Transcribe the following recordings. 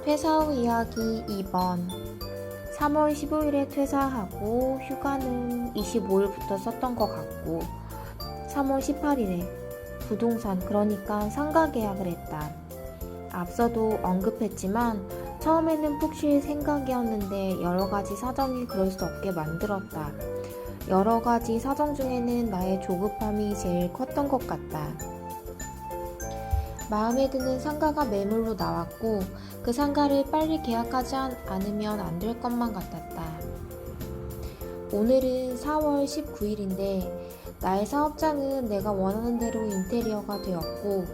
퇴사 후 이야기 2번. 3월 15일에 퇴사하고 휴가는 25일부터 썼던 것 같고 3월 18일에 부동산 그러니까 상가 계약을 했다. 앞서도 언급했지만 처음에는 푹 쉴 생각이었는데 여러가지 사정이 그럴 수 없게 만들었다. 여러가지 사정 중에는 나의 조급함이 제일 컸던 것 같다. 마음에 드는 상가가 매물로 나왔고 그 상가를 빨리 계약하지 않으면 안 될 것만 같았다. 오늘은 4월 19일인데 나의 사업장은 내가 원하는 대로 인테리어가 되었고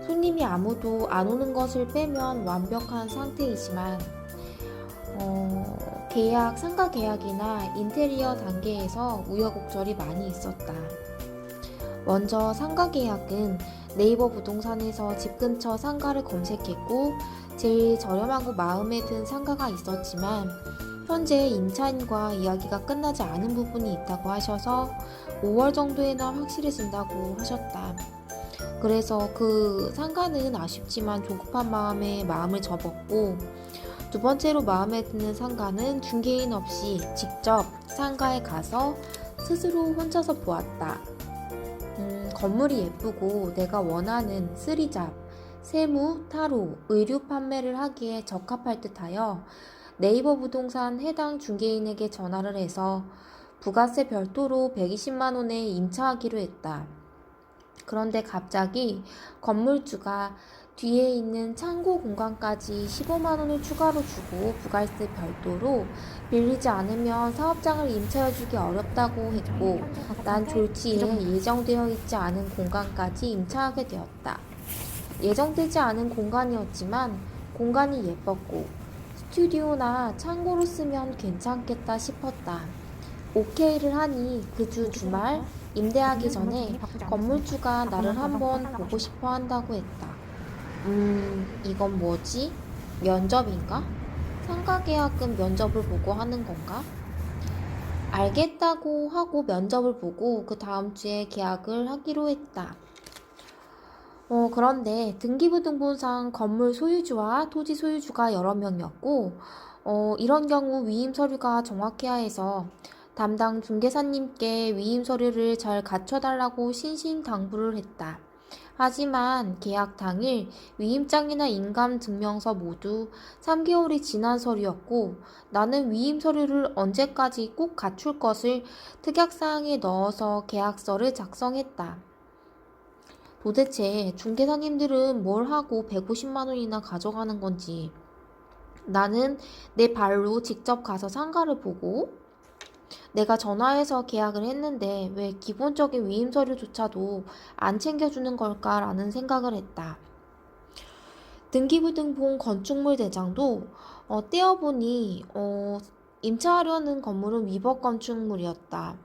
손님이 아무도 안 오는 것을 빼면 완벽한 상태이지만 상가 계약이나 인테리어 단계에서 우여곡절이 많이 있었다. 먼저 상가 계약은 네이버 부동산에서 집 근처 상가를 검색했고 제일 저렴하고 마음에 든 상가가 있었지만 현재 임차인과 이야기가 끝나지 않은 부분이 있다고 하셔서 5월 정도에나 확실해진다고 하셨다. 그래서 그 상가는 아쉽지만 조급한 마음에 마음을 접었고 두 번째로 마음에 드는 상가는 중개인 없이 직접 상가에 가서 스스로 혼자서 보았다. 건물이 예쁘고 내가 원하는 쓰리잡, 세무, 타로, 의류 판매를 하기에 적합할 듯하여 네이버 부동산 해당 중개인에게 전화를 해서 부가세 별도로 120만 원에 임차하기로 했다. 그런데 갑자기 건물주가 뒤에 있는 창고 공간까지 15만 원을 추가로 주고 부가세 별도로 빌리지 않으면 사업장을 임차해주기 어렵다고 했고 난 졸지에 예정되어 있지 않은 공간까지 임차하게 되었다. 예정되지 않은 공간이었지만 공간이 예뻤고 스튜디오나 창고로 쓰면 괜찮겠다 싶었다. 오케이를 하니 그 주 주말 임대하기 전에 건물주가 나를 한번 보고 싶어 한다고 했다. 이건 뭐지? 면접인가? 상가 계약은 면접을 보고 하는 건가? 알겠다고 하고 면접을 보고 그 다음 주에 계약을 하기로 했다. 그런데 등기부등본상 건물 소유주와 토지 소유주가 여러 명이었고 이런 경우 위임 서류가 정확해야 해서 담당 중개사님께 위임 서류를 잘 갖춰달라고 신신당부를 했다. 하지만 계약 당일 위임장이나 인감증명서 모두 3개월이 지난 서류였고 나는 위임 서류를 언제까지 꼭 갖출 것을 특약사항에 넣어서 계약서를 작성했다. 도대체 중개사님들은 뭘 하고 150만 원이나 가져가는 건지 나는 내 발로 직접 가서 상가를 보고 내가 전화해서 계약을 했는데 왜 기본적인 위임 서류조차도 안 챙겨주는 걸까라는 생각을 했다. 등기부등본 건축물 대장도 떼어보니 임차하려는 건물은 위법 건축물이었다.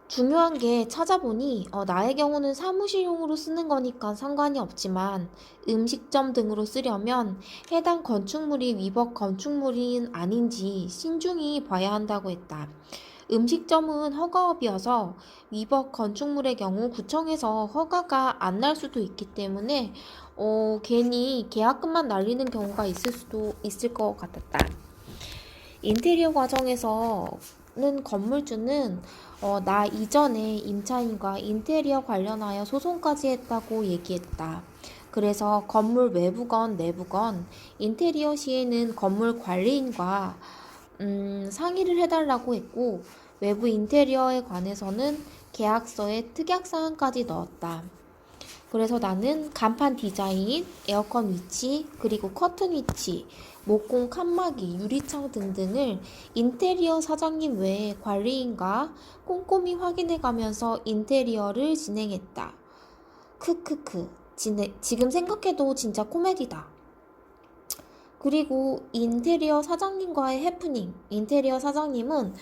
중요한 게 찾아보니 나의 경우는 사무실용으로 쓰는 거니까 상관이 없지만 음식점 등으로 쓰려면 해당 건축물이 위법 건축물인 아닌지 신중히 봐야 한다고 했다. 음식점은 허가업이어서 위법 건축물의 경우 구청에서 허가가 안 날 수도 있기 때문에 괜히 계약금만 날리는 경우가 있을 수도 있을 것 같았다. 인테리어 과정에서는 건물주는 나 이전에 임차인과 인테리어 관련하여 소송까지 했다고 얘기했다. 그래서 건물 외부건 내부건 인테리어 시에는 건물 관리인과 상의를 해달라고 했고 외부 인테리어에 관해서는 계약서에 특약사항까지 넣었다. 그래서 나는 간판 디자인, 에어컨 위치, 그리고 커튼 위치, 목공 칸막이, 유리창 등등을 인테리어 사장님 외에 관리인과 꼼꼼히 확인해가면서 인테리어를 진행했다. 크크크. 지금 생각해도 진짜 코미디다. 그리고 인테리어 사장님과의 해프닝. 인테리어 사장님은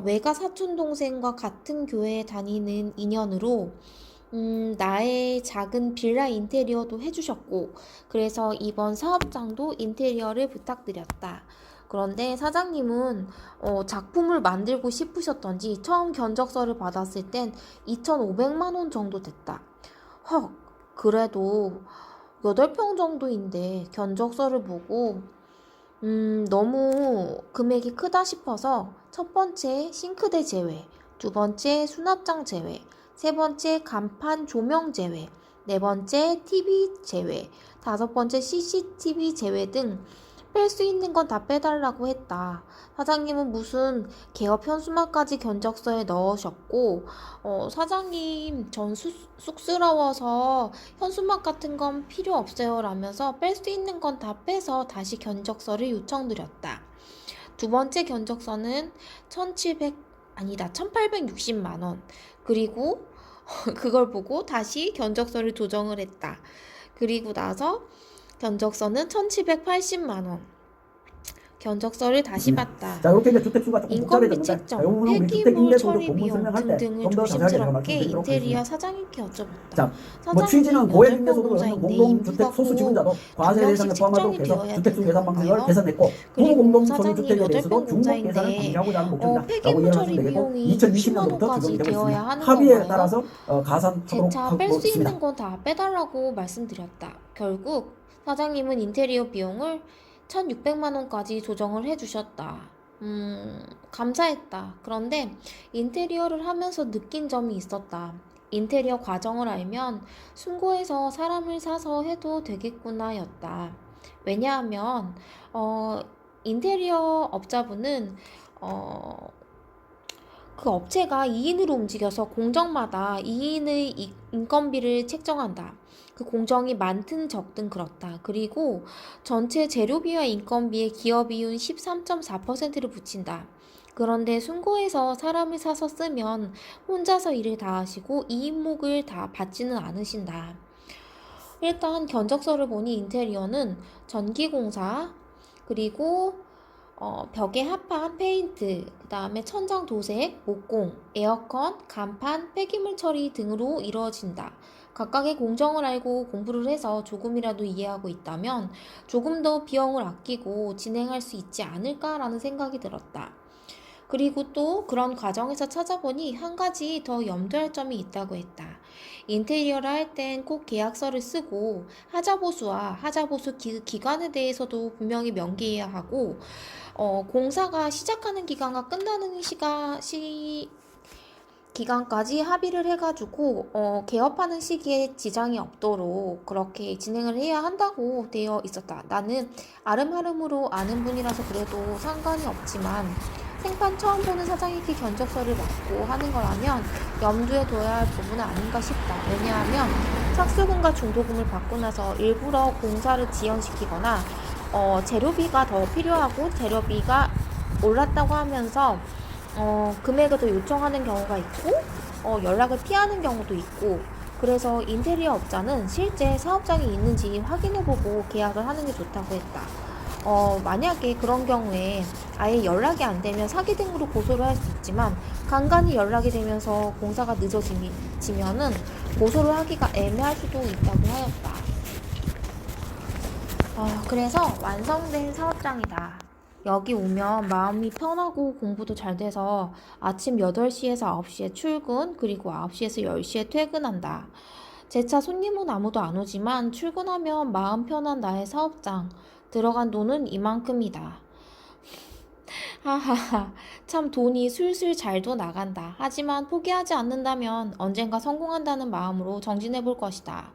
외가 사촌동생과 같은 교회에 다니는 인연으로 나의 작은 빌라 인테리어도 해주셨고 그래서 이번 사업장도 인테리어를 부탁드렸다. 그런데 사장님은 작품을 만들고 싶으셨던지 처음 견적서를 받았을 땐 2,500만 원 정도 됐다. 헉, 그래도 8평 정도인데 견적서를 보고 너무 금액이 크다 싶어서 첫 번째 싱크대 제외, 두 번째 수납장 제외, 세 번째 간판 조명 제외, 네 번째 TV 제외, 다섯 번째 CCTV 제외 등 뺄 수 있는 건 다 빼달라고 했다. 사장님은 무슨 개업 현수막까지 견적서에 넣으셨고 사장님 전 쑥스러워서 현수막 같은 건 필요 없어요 라면서 뺄 수 있는 건 다 빼서 다시 견적서를 요청드렸다. 두 번째 견적서는 1860만 원. 그리고 그걸 보고 다시 견적서를 조정을 했다. 그리고 나서 견적서는 1780만 원. 견적서를 다시 봤다. 자, 이렇게 이제 주택 수가 조금 인건비 복잡해졌는데, 책정, 우리 주택 폐기물 임대 처리 공급 비용 설명할 때 등등을 좀 더 자세하게 제가 조심스럽게 말씀드리도록 인테리어 하겠습니다. 사장님께 여쭤봤다. 자, 사장님 취지는 고액 임대 8평 소득을 얻는 공사인데 공동주택 인부가 소수 꼭 지분자도 과세 2명씩 대상에 포함하도록 책정이 해서 되어야 주택수 되는 예산 방식을 건가요? 개선했고, 그리고 공동 사장님 소유주택에 대해서도 8평 중복 계산을 공사인데 방지하고자 하는 목적이다. 폐기물 라고 처리 이해하시면 되겠고, 비용이 60만 2020년도부터 원까지 적용되고 되어야 있습니다. 하는 합의에 건가요? 따라서 가산하도록 재차 하고 뺄 수 있습니다. 있는 건 다 빼달라고 말씀드렸다. 결국 사장님은 인테리어 비용을 1600만 원까지 조정을 해주셨다. 감사했다. 그런데 인테리어를 하면서 느낀 점이 있었다. 인테리어 과정을 알면 숨고에서 사람을 사서 해도 되겠구나 였다. 왜냐하면 인테리어 업자분은 그 업체가 2인으로 움직여서 공정마다 2인의 인건비를 책정한다. 그 공정이 많든 적든 그렇다. 그리고 전체 재료비와 인건비에 기업이윤 13.4%를 붙인다. 그런데 순고에서 사람을 사서 쓰면 혼자서 일을 다 하시고 이인목을 다 받지는 않으신다. 일단 견적서를 보니 인테리어는 전기공사, 그리고 벽에 합판, 페인트, 그 다음에 천장 도색, 목공, 에어컨, 간판, 폐기물 처리 등으로 이루어진다. 각각의 공정을 알고 공부를 해서 조금이라도 이해하고 있다면 조금 더 비용을 아끼고 진행할 수 있지 않을까라는 생각이 들었다. 그리고 또 그런 과정에서 찾아보니 한 가지 더 염두할 점이 있다고 했다. 인테리어를 할 땐 꼭 계약서를 쓰고 하자보수와 하자보수 기간에 대해서도 분명히 명기해야 하고 공사가 시작하는 기간과 끝나는 기간까지 합의를 해가지고 개업하는 시기에 지장이 없도록 그렇게 진행을 해야 한다고 되어 있었다. 나는 아름아름으로 아는 분이라서 그래도 상관이 없지만 생판 처음 보는 사장에게 견적서를 받고 하는 거라면 염두에 둬야 할 부분은 아닌가 싶다. 왜냐하면 착수금과 중도금을 받고 나서 일부러 공사를 지연시키거나 재료비가 더 필요하고 재료비가 올랐다고 하면서 금액을 더 요청하는 경우가 있고 연락을 피하는 경우도 있고, 그래서 인테리어 업자는 실제 사업장이 있는지 확인해보고 계약을 하는 게 좋다고 했다. 만약에 그런 경우에 아예 연락이 안 되면 사기 등으로 고소를 할 수 있지만 간간히 연락이 되면서 공사가 늦어지면은 고소를 하기가 애매할 수도 있다고 하였다. 그래서 완성된 사업장이다. 여기 오면 마음이 편하고 공부도 잘 돼서 아침 8시에서 9시에 출근, 그리고 9시에서 10시에 퇴근한다. 제 차 손님은 아무도 안 오지만 출근하면 마음 편한 나의 사업장. 들어간 돈은 이만큼이다. 하하하, 참 돈이 술술 잘도 나간다. 하지만 포기하지 않는다면 언젠가 성공한다는 마음으로 정진해볼 것이다.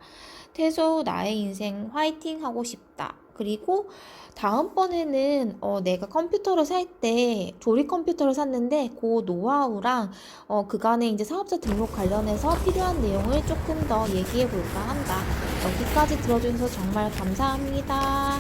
퇴소 후 나의 인생 화이팅 하고 싶다. 그리고 다음번에는 내가 컴퓨터를 살 때 조립 컴퓨터를 샀는데 그 노하우랑 그간에 이제 사업자 등록 관련해서 필요한 내용을 조금 더 얘기해 볼까 한다. 여기까지 들어주셔서 정말 감사합니다.